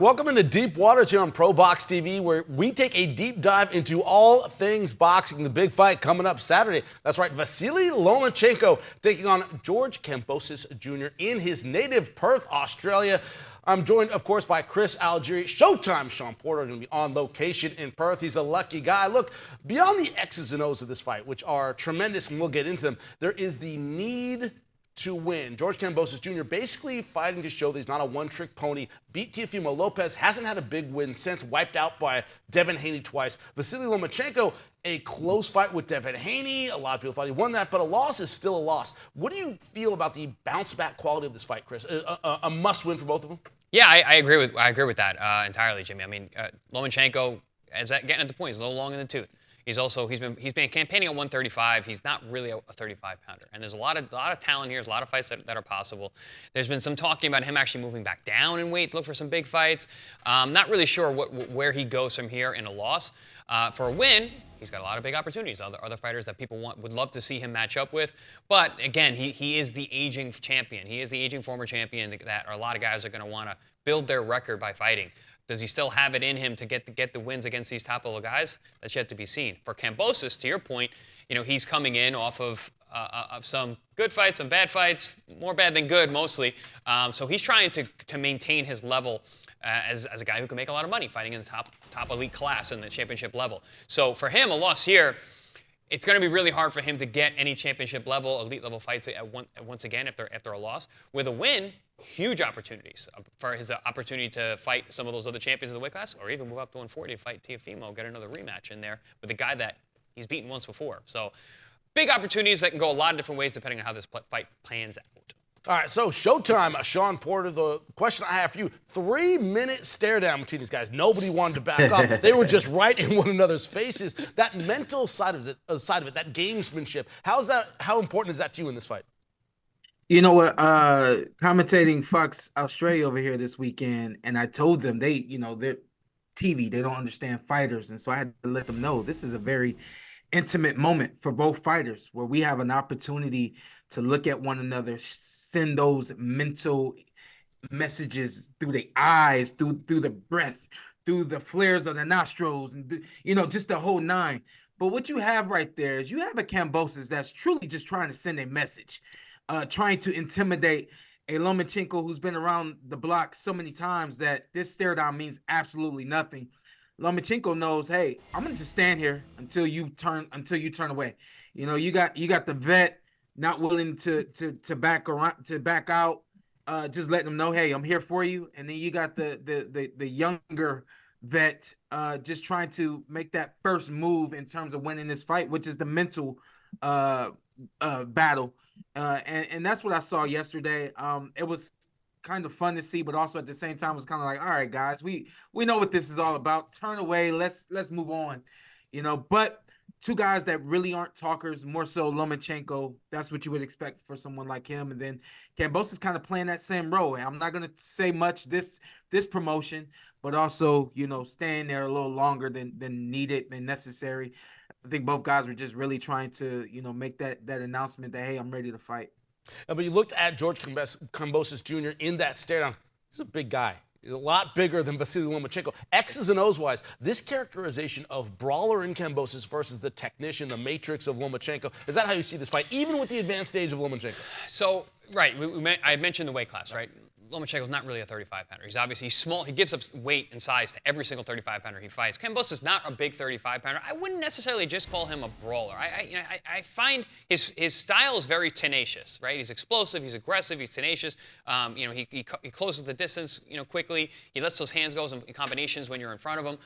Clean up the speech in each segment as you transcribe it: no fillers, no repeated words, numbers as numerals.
Welcome into Deep Waters here on ProBox TV, where we take a deep dive into all things boxing. The big fight coming up Saturday. That's right, Vasili Lomachenko taking on George Kambosos Jr. in his native Perth, Australia. I'm joined, of course, by Chris Algieri. Showtime Sean Porter going to be on location in Perth. He's a lucky guy. Look, beyond the X's and O's of this fight, which are tremendous, and we'll get into them, there is the need to win. George Kambosos Jr. basically fighting to show that he's not a one-trick pony. Beat Teofimo Lopez, hasn't had a big win since, wiped out by Devin Haney twice. Vasili Lomachenko, a close fight with Devin Haney. A lot of people thought he won that, but a loss is still a loss. What do you feel about the bounce-back quality of this fight, Chris? A must-win for both of them? Yeah, I agree with that entirely, Jimmy. I mean, Lomachenko, getting at the point, he's a little long in the tooth. He's been campaigning at 135. He's not really a 35-pounder, and there's a lot of talent here. There's a lot of fights that are possible. There's been some talking about him actually moving back down in weight to look for some big fights. Not really sure where he goes from here in a loss. For a win, he's got a lot of big opportunities. Other fighters that people would love to see him match up with. But again, he is the aging champion. He is the aging former champion that a lot of guys are going to want to build their record by fighting. Does he still have it in him to get the wins against these top-level guys? That's yet to be seen. For Kambosos, to your point, he's coming in off of some good fights, some bad fights, more bad than good mostly. So he's trying to maintain his level as a guy who can make a lot of money fighting in the top elite class in the championship level. So for him, a loss here, it's going to be really hard for him to get any championship level, elite level fights once again after a loss. With a win, huge opportunities for his opportunity to fight some of those other champions of the weight class, or even move up to 140 to fight Teofimo, get another rematch in there with a guy that he's beaten once before. So big opportunities that can go a lot of different ways depending on how this fight plans out. All right, so showtime, Sean Porter. The question I have for you, 3-minute stare down between these guys. Nobody wanted to back up. They were just right in one another's faces. That mental side of it, that gamesmanship, how important is that to you in this fight? You know what? Commentating Fox Australia over here this weekend, and I told them they're TV, they don't understand fighters. And so I had to let them know this is a very intimate moment for both fighters where we have an opportunity to look at one another, send those mental messages through the eyes, through the breath, through the flares of the nostrils, and just the whole nine. But what you have right there is you have a Kambosos that's truly just trying to send a message, trying to intimidate a Lomachenko who's been around the block so many times that this stare down means absolutely nothing. Lomachenko knows, hey, I'm gonna just stand here until you turn away. You got the vet not willing to back out, just letting them know, hey, I'm here for you. And then you got the younger vet just trying to make that first move in terms of winning this fight, which is the mental battle. And that's what I saw yesterday. It was kind of fun to see, but also at the same time, it was kind of like, all right, guys, we know what this is all about. Turn away. Let's move on. But two guys that really aren't talkers, more so Lomachenko. That's what you would expect for someone like him. And then Kambosos is kind of playing that same role. I'm not going to say much this promotion, but also, staying there a little longer than needed, than necessary. I think both guys were just really trying to, make that announcement that, hey, I'm ready to fight. But you looked at George Kambosos Jr. in that stare down. He's a big guy. He's a lot bigger than Vasili Lomachenko. X's and O's wise, this characterization of Brawler in Kambosos versus the technician, the matrix of Lomachenko, is that how you see this fight, even with the advanced age of Lomachenko? So, right, I mentioned the weight class, right? Lomachenko's not really a 35-pounder. He's small. He gives up weight and size to every single 35-pounder he fights. Kambosos is not a big 35-pounder. I wouldn't necessarily just call him a brawler. I find his style is very tenacious, right? He's explosive. He's aggressive. He's tenacious. He closes the distance, quickly. He lets those hands go in combinations when you're in front of him.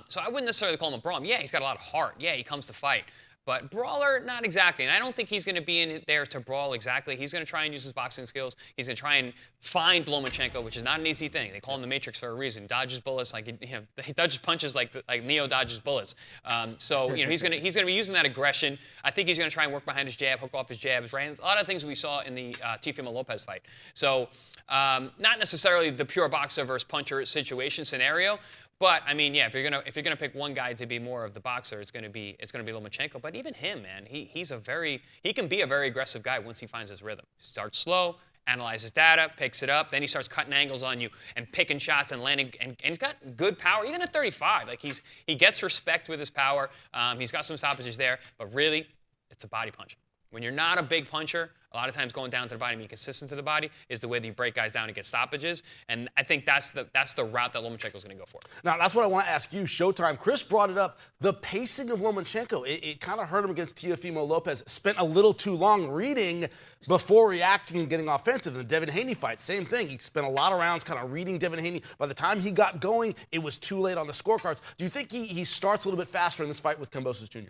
So I wouldn't necessarily call him a brawler. Yeah, he's got a lot of heart. Yeah, he comes to fight. But Brawler, not exactly. And I don't think he's going to be in there to brawl exactly. He's going to try and use his boxing skills. He's going to try and find Lomachenko, which is not an easy thing. They call him the Matrix for a reason. Dodges bullets he dodges punches like Neo dodges bullets. He's going to be using that aggression. I think he's going to try and work behind his jab, hook off his jabs, right? A lot of things we saw in the Teofimo Lopez fight. So not necessarily the pure boxer versus puncher scenario. But I mean, yeah, if you're gonna pick one guy to be more of the boxer, it's gonna be Lomachenko. But even him, man, he can be a very aggressive guy once he finds his rhythm. Starts slow analyzes data, picks it up, then he starts cutting angles on you and picking shots and landing, and he's got good power, even at 35. Like he gets respect with his power. He's got some stoppages there, but really, it's a body punch. When you're not a big puncher, a lot of times going down to the body and being consistent to the body is the way that you break guys down and get stoppages. And I think that's the route that Lomachenko is going to go for. Now, that's what I want to ask you, Showtime. Chris brought it up. The pacing of Lomachenko, it kind of hurt him against Teofimo Lopez. Spent a little too long reading before reacting and getting offensive. In the Devin Haney fight, same thing. He spent a lot of rounds kind of reading Devin Haney. By the time he got going, it was too late on the scorecards. Do you think he starts a little bit faster in this fight with Kambosos Jr.?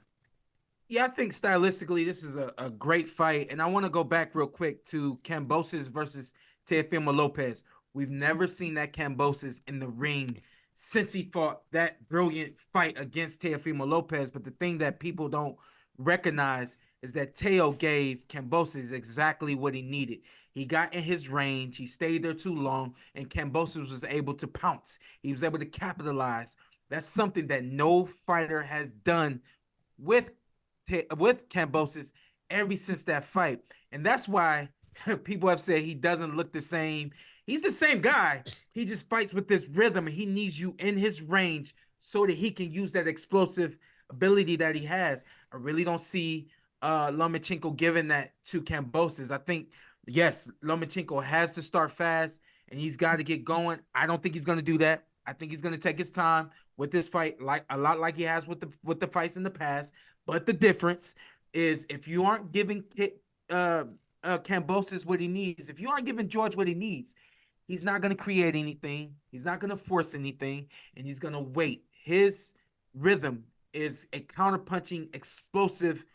Yeah, I think stylistically this is a great fight. And I want to go back real quick to Kambosos versus Teofimo Lopez. We've never seen that Kambosos in the ring since he fought that brilliant fight against Teofimo Lopez. But the thing that people don't recognize is that Teo gave Kambosos exactly what he needed. He got in his range. He stayed there too long, and Kambosos was able to pounce. He was able to capitalize. That's something that no fighter has done with Kambosos ever since that fight. And that's why people have said he doesn't look the same. He's the same guy. He just fights with this rhythm, and he needs you in his range so that he can use that explosive ability that he has. I really don't see Lomachenko giving that to Kambosos. I think, yes, Lomachenko has to start fast, and he's got to get going. I don't think he's going to do that. I think he's going to take his time with this fight, like a lot like he has with the fights in the past. But the difference is if you aren't giving Kambosos what he needs, if you aren't giving George what he needs, he's not going to create anything. He's not going to force anything, and he's going to wait. His rhythm is a counterpunching, explosive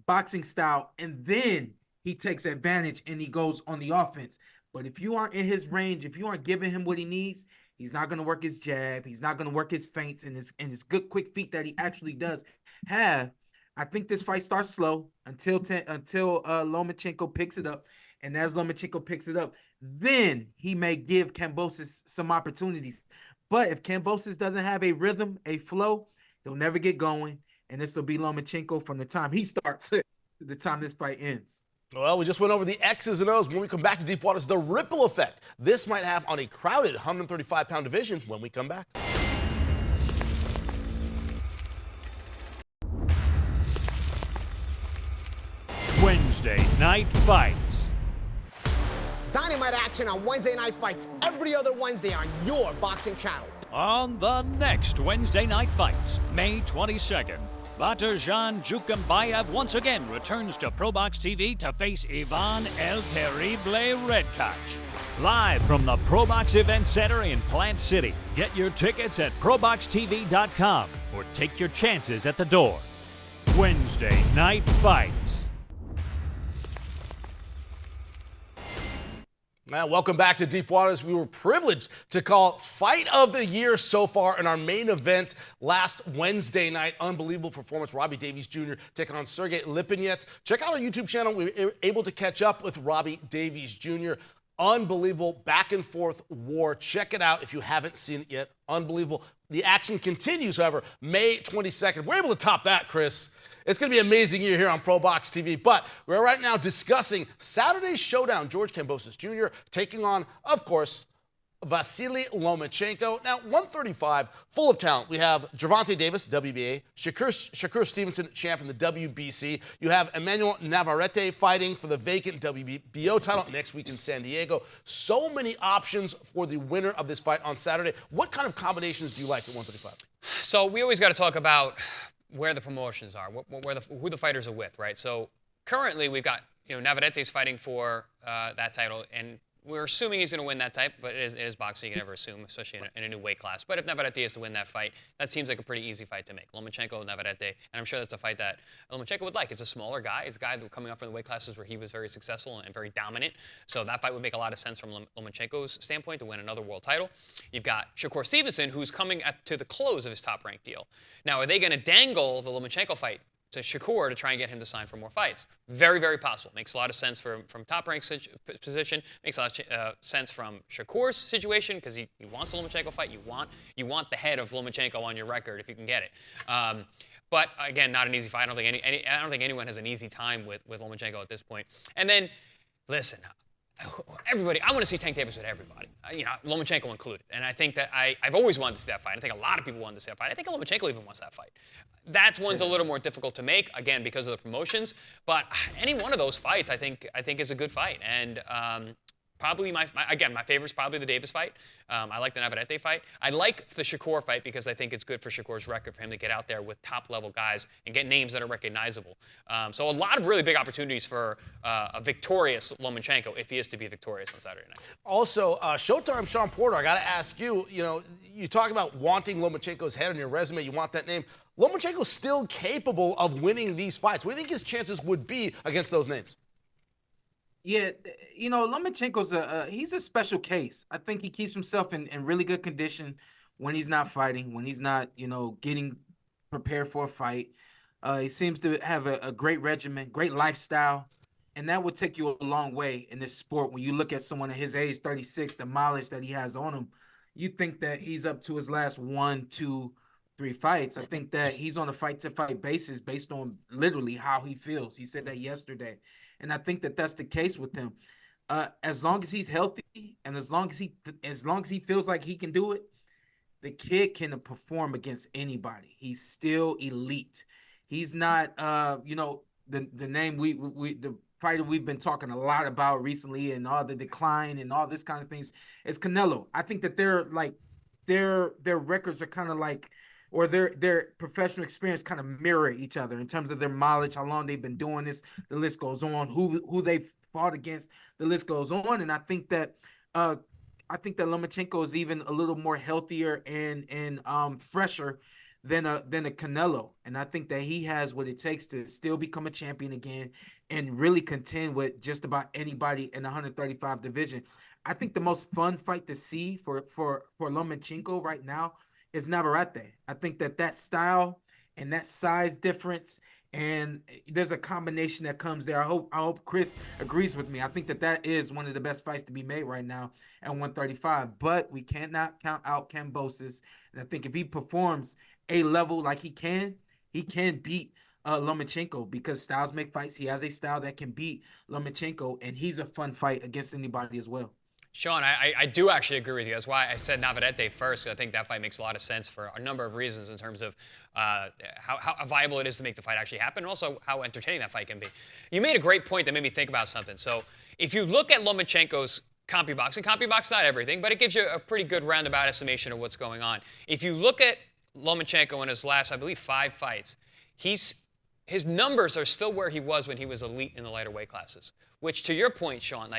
boxing style, and then he takes advantage and he goes on the offense. But if you aren't in his range, if you aren't giving him what he needs, he's not going to work his jab. He's not going to work his feints and his good quick feet that he actually does have. I think this fight starts slow until Lomachenko picks it up. And as Lomachenko picks it up, then he may give Kambosos some opportunities. But if Kambosos doesn't have a rhythm, a flow, he'll never get going. And this will be Lomachenko from the time he starts to the time this fight ends. Well, we just went over the X's and O's. When we come back to Deep Waters, the ripple effect this might have on a crowded 135-pound division when we come back. Wednesday Night Fights. Dynamite action on Wednesday Night Fights every other Wednesday on your boxing channel. On the next Wednesday Night Fights, May 22nd, Batarjan Jukambayev once again returns to ProBox TV to face Ivan El Terrible Redkach. Live from the ProBox Event Center in Plant City. Get your tickets at ProBoxTV.com or take your chances at the door. Wednesday Night Fights. Now, welcome back to Deep Waters. We were privileged to call Fight of the Year so far in our main event last Wednesday night. Unbelievable performance. Robbie Davies Jr. taking on Sergey Lipinets. Check out our YouTube channel. We were able to catch up with Robbie Davies Jr. Unbelievable back and forth war. Check it out if you haven't seen it yet. Unbelievable. The action continues, however, May 22nd. If we're able to top that, Chris, it's going to be an amazing year here on ProBox TV. But we're right now discussing Saturday's showdown. George Kambosos Jr. taking on, of course, Vasili Lomachenko. Now, 135, full of talent. We have Gervonta Davis, WBA, Shakur Stevenson, champ in the WBC. You have Emmanuel Navarrete fighting for the vacant WBO title next week in San Diego. So many options for the winner of this fight on Saturday. What kind of combinations do you like at 135? So we always got to talk about where the promotions are, who the fighters are with, right? So currently we've got, Navarrete's fighting for that title, and we're assuming he's going to win that type, but it is boxing. You can never assume, especially in a new weight class. But if Navarrete is to win that fight, that seems like a pretty easy fight to make. Lomachenko, Navarrete, and I'm sure that's a fight that Lomachenko would like. It's a smaller guy. It's a guy that coming up from the weight classes where he was very successful and very dominant. So that fight would make a lot of sense from Lomachenko's standpoint to win another world title. You've got Shakur Stevenson, who's coming to the close of his top-ranked deal. Now, are they going to dangle the Lomachenko fight to Shakur to try and get him to sign for more fights? Very, very possible. Makes a lot of sense from top-ranked position. Makes a lot of sense from Shakur's situation because he wants the Lomachenko fight. You want the head of Lomachenko on your record if you can get it. But again, not an easy fight. I don't think anyone has an easy time with Lomachenko at this point. And then, listen, everybody, I want to see Tank Davis with everybody, Lomachenko included. And I think that I've always wanted to see that fight. I think a lot of people wanted to see that fight. I think Lomachenko even wants that fight. That one's a little more difficult to make, again, because of the promotions. But any one of those fights, I think is a good fight. And probably my favorite is probably the Davis fight. I like the Navarrete fight. I like the Shakur fight because I think it's good for Shakur's record for him to get out there with top-level guys and get names that are recognizable. So a lot of really big opportunities for a victorious Lomachenko if he is to be victorious on Saturday night. Also, Showtime Sean Porter, I got to ask you, you talk about wanting Lomachenko's head on your resume. You want that name. Lomachenko's still capable of winning these fights. What do you think his chances would be against those names? Yeah, Lomachenko's he's a special case. I think he keeps himself in really good condition when he's not fighting, when he's not, getting prepared for a fight. He seems to have a great regimen, great lifestyle, and that would take you a long way in this sport. When you look at someone at his age, 36, the mileage that he has on him, you think that he's up to his last 1, 2, 3 fights. I think that he's on a fight-to-fight basis based on literally how he feels. He said that yesterday. And I think that that's the case with him. As long as he's healthy and as long as he feels like he can do it, the kid can perform against anybody. He's still elite. He's not, the name the fighter we've been talking a lot about recently and all the decline and all this kind of things is Canelo. I think that their records are kind of like, or their professional experience kind of mirror each other in terms of their mileage, how long they've been doing this. The list goes on. Who they've fought against. The list goes on. And I think that Lomachenko is even a little more healthier and fresher than a Canelo. And I think that he has what it takes to still become a champion again and really contend with just about anybody in the 135 division. I think the most fun fight to see for Lomachenko right now is Navarrete. I think that style and that size difference, and there's a combination that comes there. I hope Chris agrees with me. I think that is one of the best fights to be made right now at 135. But we cannot count out Kambosos. And I think if he performs a level like he can beat Lomachenko, because styles make fights. He has a style that can beat Lomachenko, and he's a fun fight against anybody as well. Sean, I do actually agree with you. That's why I said Navarrete first. I think that fight makes a lot of sense for a number of reasons in terms of how viable it is to make the fight actually happen, and also how entertaining that fight can be. You made a great point that made me think about something. So if you look at Lomachenko's CompuBox, and CompuBox not everything, but it gives you a pretty good roundabout estimation of what's going on. If you look at Lomachenko in his last, I believe, 5 fights, his numbers are still where he was when he was elite in the lighter weight classes, which, to your point, Sean,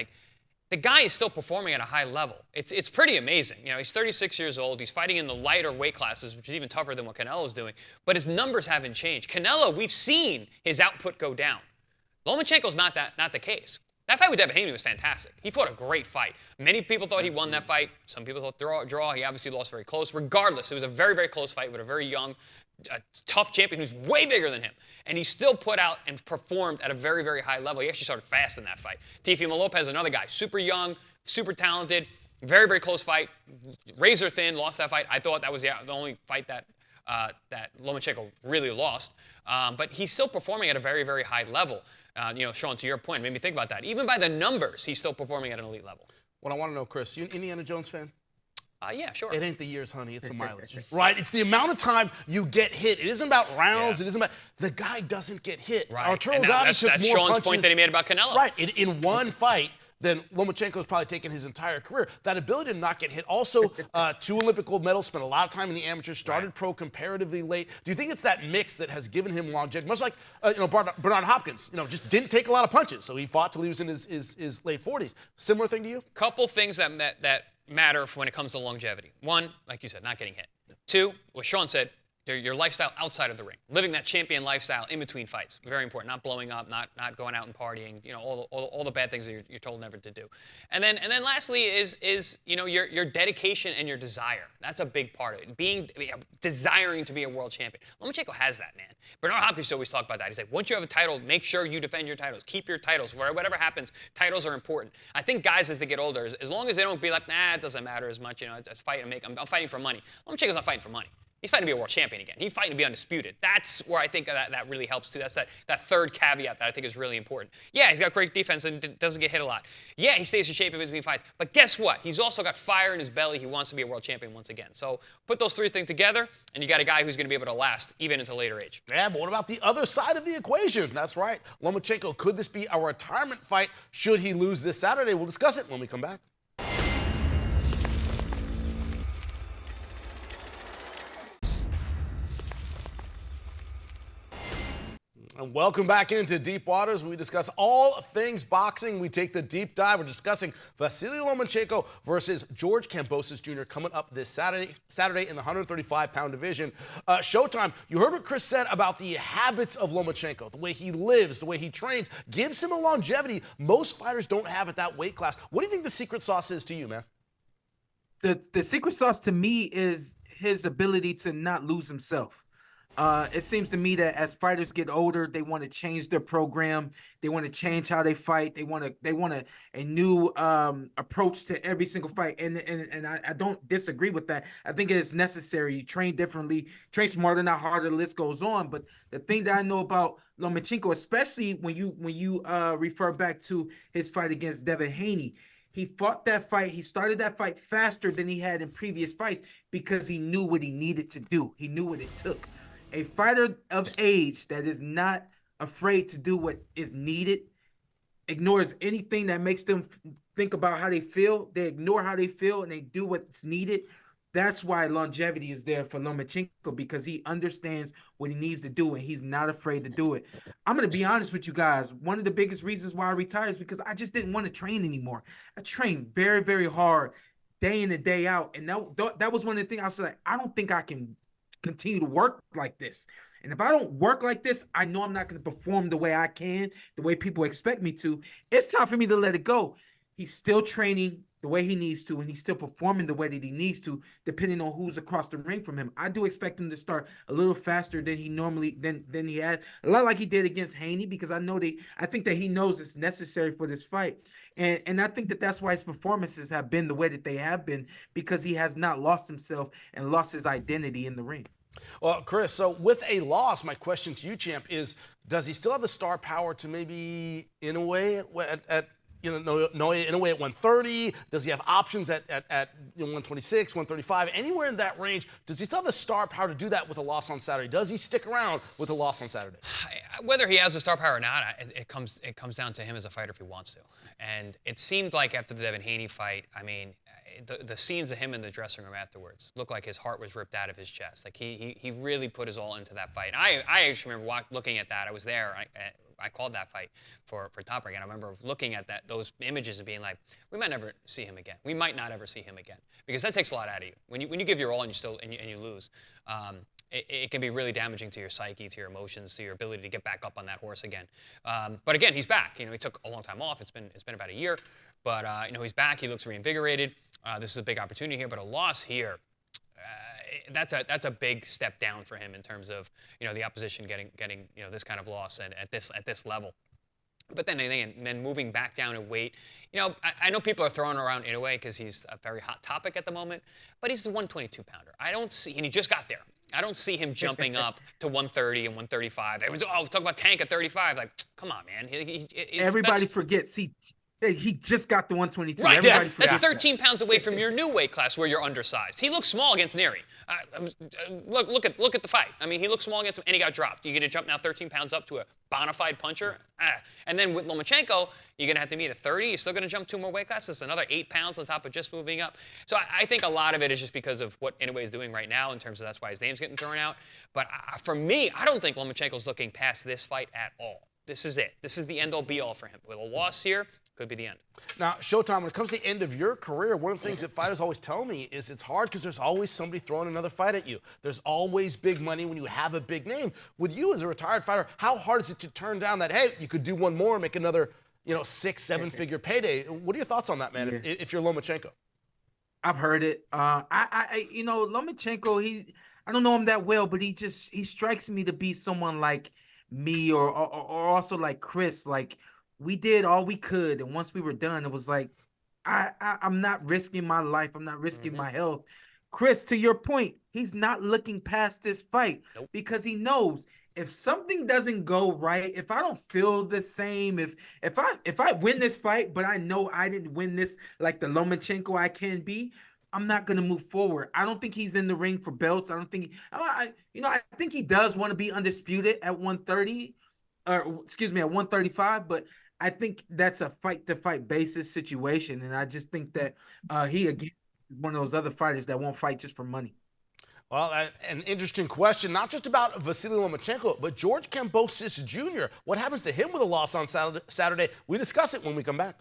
the guy is still performing at a high level. It's pretty amazing. He's 36 years old. He's fighting in the lighter weight classes, which is even tougher than what Canelo's doing. But his numbers haven't changed. Canelo, we've seen his output go down. Lomachenko's not the case. That fight with Devin Haney was fantastic. He fought a great fight. Many people thought he won that fight. Some people thought draw. He obviously lost very close. Regardless, it was a very, very close fight with a very young, tough champion who's way bigger than him. And he still put out and performed at a very, very high level. He actually started fast in that fight. Teofimo Lopez, another guy, super young, super talented, very, very close fight. Razor thin, lost that fight. I thought that was the only fight that Lomachenko really lost. But he's still performing at a very, very high level. Sean, to your point, made me think about that. Even by the numbers, he's still performing at an elite level. What I want to know, Chris, you an Indiana Jones fan? Yeah, sure. It ain't the years, honey. It's the mileage. Right? It's the amount of time you get hit. It isn't about rounds. Yeah. It isn't about... The guy doesn't get hit. Right. Arturo Gatti took that's more Sean's punches, point that he made about Canelo. Right. In one fight than Lomachenko's probably taken his entire career. That ability to not get hit. Also, 2 Olympic gold medals, spent a lot of time in the amateurs, started pro comparatively late. Do you think it's that mix that has given him longevity? Much like, Bernard Hopkins, just didn't take a lot of punches. So he fought till he was in his late 40s. Similar thing to you? Couple things that matter when it comes to longevity. 1, like you said, not getting hit. 2, what Sean said, your lifestyle outside of the ring, living that champion lifestyle in between fights, very important. Not blowing up, not going out and partying, all the bad things that you're told never to do. And then lastly is your dedication and your desire. That's a big part of it. Desiring to be a world champion. Lomachenko has that, man. Bernard Hopkins always talk about that. He's like, once you have a title, make sure you defend your titles. Keep your titles. Whatever happens, titles are important. I think guys as they get older, as long as they don't be like, it doesn't matter as much. It's fight and I'm fighting for money. Lomachenko's not fighting for money. He's fighting to be a world champion again. He's fighting to be undisputed. That's where I think that really helps too. That's that third caveat that I think is really important. Yeah, he's got great defense and doesn't get hit a lot. Yeah, he stays in shape in between fights. But guess what? He's also got fire in his belly. He wants to be a world champion once again. So put those three things together, and you got a guy who's going to be able to last even into later age. Yeah, but what about the other side of the equation? That's right. Lomachenko, could this be a retirement fight should he lose this Saturday? We'll discuss it when we come back. And welcome back into Deep Waters. We discuss all things boxing. We take the deep dive. We're discussing Vasili Lomachenko versus George Kambosos Jr. coming up this Saturday in the 135-pound division. Showtime, you heard what Chris said about the habits of Lomachenko, the way he lives, the way he trains, gives him a longevity most fighters don't have at that weight class. What do you think the secret sauce is to you, man? The secret sauce to me is his ability to not lose himself. It seems to me that as fighters get older, they want to change their program. They want to change how they fight. They want a new approach to every single fight. And I don't disagree with that. I think it is necessary. You train differently, train smarter, not harder. The list goes on. But the thing that I know about Lomachenko, especially when you refer back to his fight against Devin Haney, he fought that fight. He started that fight faster than he had in previous fights because he knew what he needed to do. He knew what it took. A fighter of age that is not afraid to do what is needed, ignores anything that makes them think about how they feel. They ignore how they feel and they do what's needed. That's why longevity is there for Lomachenko, because he understands what he needs to do and he's not afraid to do it. I'm going to be honest with you guys. One of the biggest reasons why I retired is because I just didn't want to train anymore. I trained very, very hard day in and day out. And that was one of the things I was like, I don't think I can continue to work like this. And if I don't work like this, I know I'm not going to perform the way I can, the way people expect me to. It's time for me to let it go. He's still training the way he needs to, and he's still performing the way that he needs to, depending on who's across the ring from him. I do expect him to start a little faster than he normally than he had, a lot like he did against Haney, because I think that he knows it's necessary for this fight. And I think that that's why his performances have been the way that they have been, because he has not lost himself and lost his identity in the ring. Well, Chris, so with a loss, my question to you, champ, is does he still have the star power to maybe Inoue at Inoue at 130? Does he have options at 126, 135, anywhere in that range? Does he still have the star power to do that with a loss on Saturday? Does he stick around with a loss on Saturday? Whether he has the star power or not, it comes down to him as a fighter if he wants to. And it seemed like after the Devin Haney fight, I mean, the scenes of him in the dressing room afterwards looked like his heart was ripped out of his chest. Like he really put his all into that fight. I actually remember looking at that. I was there. I called that fight for Top Rank, and I remember looking at those images and being like, we might never see him again. We might not ever see him again, because that takes a lot out of you. When you give your all and you lose, it can be really damaging to your psyche, to your emotions, to your ability to get back up on that horse again. But again, he's back. He took a long time off. It's been about a year, but he's back. He looks reinvigorated. This is a big opportunity here, but a loss here, that's a big step down for him in terms of the opposition getting this kind of loss and at this level. But then moving back down in weight, I know people are throwing around Inoue because he's a very hot topic at the moment, but he's a 122-pounder. I don't see, and he just got there. I don't see him jumping up to 130 and 135. It was, talk about Tank at 35. Like, come on, man. Everybody forgets he just got the 122. Right, yeah, that's 13 pounds away from your new weight class where you're undersized. He looks small against Neri. Look at the fight. I mean, he looked small against him, and he got dropped. You're going to jump now 13 pounds up to a bona fide puncher? And then with Lomachenko, you're going to have to meet at 30. You're still going to jump 2 more weight classes, another 8 pounds on top of just moving up. So I think a lot of it is just because of what Inoue is doing right now in terms of that's why his name's getting thrown out. But for me, I don't think Lomachenko's looking past this fight at all. This is it. This is the end-all, be-all for him. With a loss here, could be the end. Now, Showtime, when it comes to the end of your career, one of the things that fighters always tell me is it's hard because there's always somebody throwing another fight at you. There's always big money when you have a big name. With you as a retired fighter, how hard is it to turn down that, hey, you could do one more and make another, 6-7-figure payday? What are your thoughts on that, man, if you're Lomachenko? I've heard it. Lomachenko, I don't know him that well, but he strikes me to be someone like me or also like Chris. Like, we did all we could, and once we were done, it was like, I'm not risking my life. I'm not risking my health Chris, to your point, he's not looking past this fight because he knows if something doesn't go right, if I don't feel the same, if I win this fight, but I know I didn't win this like the Lomachenko I can be, I'm not gonna move forward. I don't think he's in the ring for belts. I don't think I think he does want to be undisputed at 130, or excuse me, at 135, but I think that's a fight to fight basis situation, and I just think that he again is one of those other fighters that won't fight just for money. Well, an interesting question, not just about Vasili Lomachenko, but George Kambosos Jr. What happens to him with a loss on Saturday? We discuss it when we come back.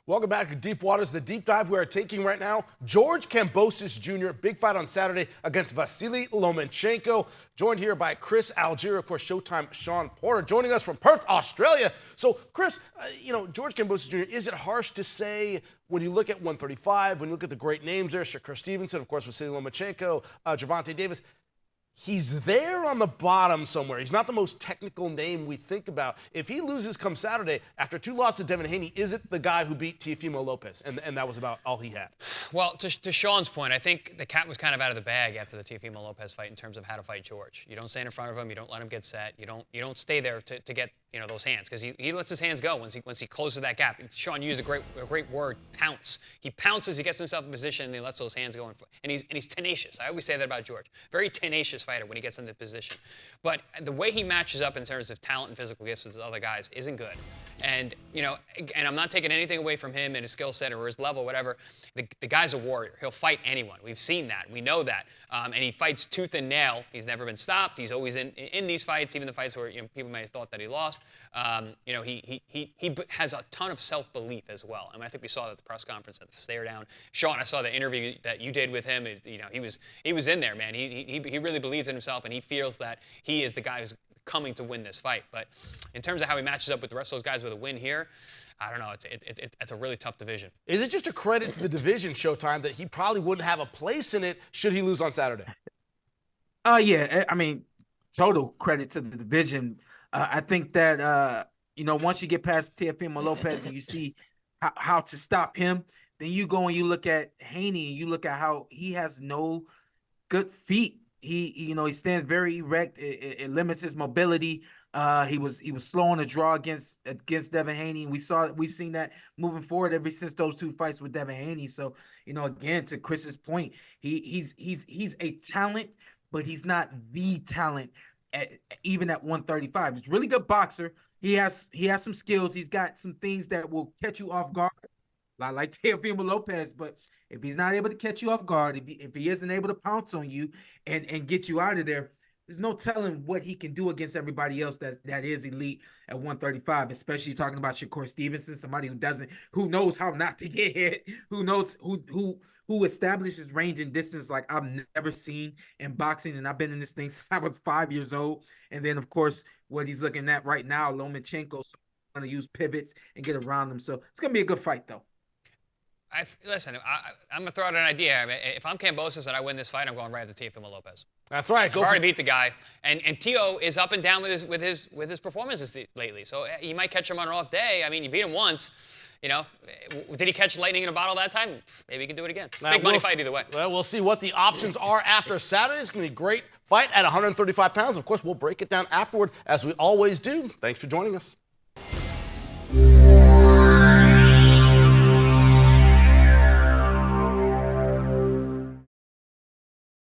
Welcome back to Deep Waters, the deep dive we are taking right now. George Kambosos Jr., big fight on Saturday against Vasili Lomachenko. Joined here by Chris Algier, of course, Showtime Sean Porter, joining us from Perth, Australia. So, Chris, George Kambosos Jr., is it harsh to say when you look at 135, when you look at the great names there, Shakur Stevenson, of course, Vasili Lomachenko, Gervonta Davis, he's there on the bottom somewhere. He's not the most technical name we think about. If he loses come Saturday, after 2 losses to Devin Haney, is it the guy who beat Teofimo Lopez? And that was about all he had. Well, to Sean's point, I think the cat was kind of out of the bag after the Teofimo Lopez fight in terms of how to fight George. You don't stand in front of him. You don't let him get set. You don't stay there to get those hands, because he lets his hands go once he closes that gap. Sean used a great word, pounce. He pounces, he gets himself in position, and he lets those hands go. And he's tenacious. I always say that about George. Very tenacious fighter when he gets into position. But the way he matches up in terms of talent and physical gifts with other guys isn't good. And and I'm not taking anything away from him and his skill set or his level, whatever. The guy's a warrior. He'll fight anyone. We've seen that. We know that. And he fights tooth and nail. He's never been stopped. He's always in these fights, even the fights where people may have thought that he lost. He has a ton of self-belief as well. I mean, I think we saw that at the press conference at the stare down. Sean, I saw the interview that you did with him. He was in there, man. He really believes in himself, and he feels that he is the guy who's coming to win this fight. But in terms of how he matches up with the rest of those guys with a win here, I don't know. It's a really tough division. Is it just a credit to the division, Showtime, that he probably wouldn't have a place in it should he lose on Saturday? Yeah. I mean, total credit to the division. I think that, once you get past Teofimo Lopez and you see how to stop him, then you go and you look at Haney and you look at how he has no good feet. He stands very erect. It limits his mobility. He was slow on the draw against Devin Haney. We've seen that moving forward ever since those 2 fights with Devin Haney. So, again, to Chris's point, he's a talent, but he's not the talent even at 135. He's a really good boxer. He has some skills. He's got some things that will catch you off guard, like Teofimo Lopez. But if he's not able to catch you off guard, if he isn't able to pounce on you and get you out of there, there's no telling what he can do against everybody else that is elite at 135, especially talking about Shakur Stevenson, somebody who knows how not to get hit, who establishes range and distance like I've never seen in boxing. And I've been in this thing since I was 5 years old. And then, of course, what he's looking at right now, Lomachenko, so going to use pivots and get around him. So it's going to be a good fight, though. Listen, I'm going to throw out an idea. I mean, if I'm Kambosos and I win this fight, I'm going right at the Teofimo Lopez. That's right. I've already beat the guy. And Teo is up and down with his performances lately. So he might catch him on an off day. I mean, you beat him once. Did he catch lightning in a bottle that time? Maybe he can do it again. Big money fight either way. Well, we'll see what the options are after Saturday. It's going to be a great fight at 135 pounds. Of course, we'll break it down afterward, as we always do. Thanks for joining us.